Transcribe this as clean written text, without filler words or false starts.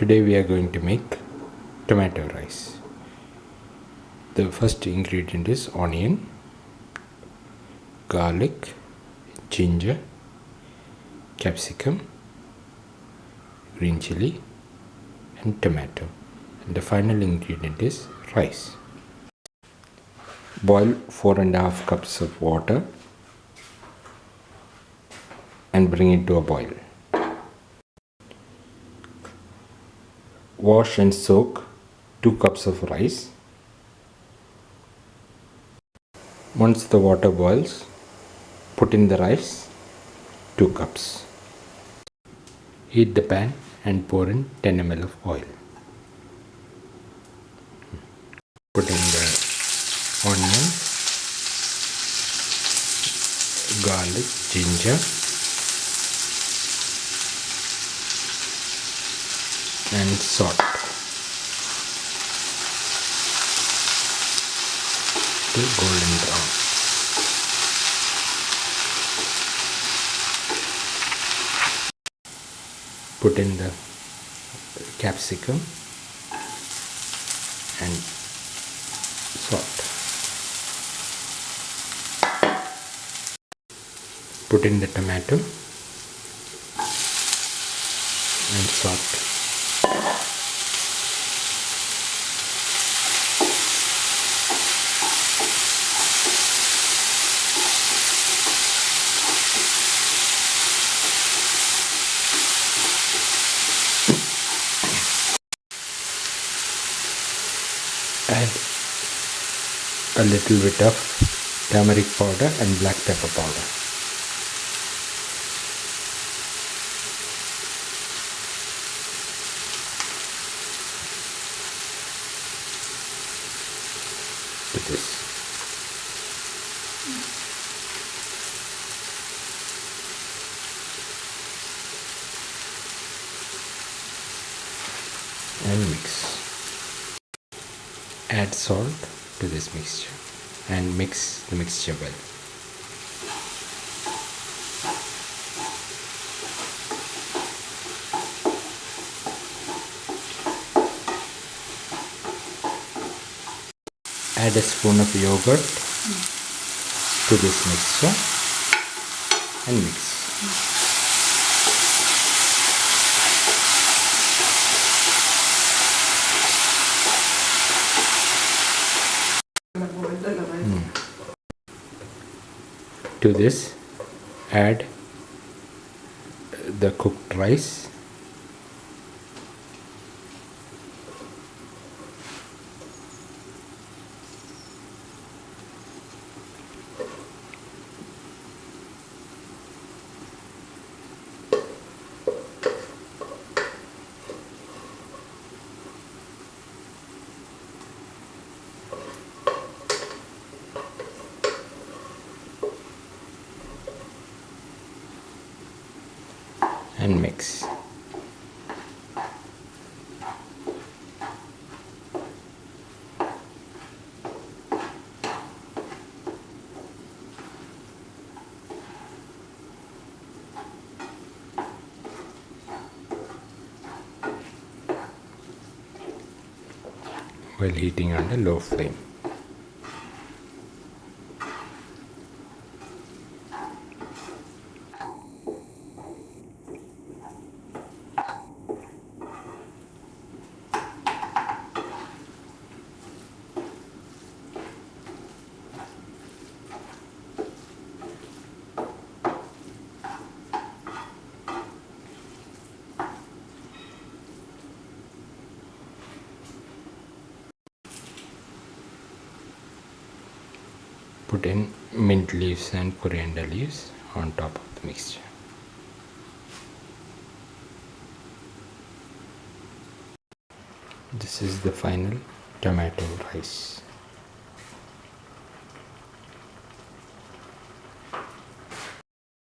Today we are going to make tomato rice. The first ingredient is onion, garlic, ginger, capsicum, green chili and tomato. And the final ingredient is rice. Boil 4.5 cups of water and bring it to a boil. Wash and soak 2 cups of rice. Once the water boils, put in the rice, 2 cups. Heat the pan and pour in 10 ml of oil. Put in the onion, garlic, ginger and salt till golden brown. Put in the capsicum and salt. Put in the tomato and salt. Add a little bit of turmeric powder and black pepper powder. To this. And mix. Add salt to this mixture and mix the mixture well. Add a spoon of yogurt to this mixture and mix. To this, add the cooked rice. And mix. While heating on a low flame. Put in mint leaves and coriander leaves on top of the mixture. This is the final tomato rice.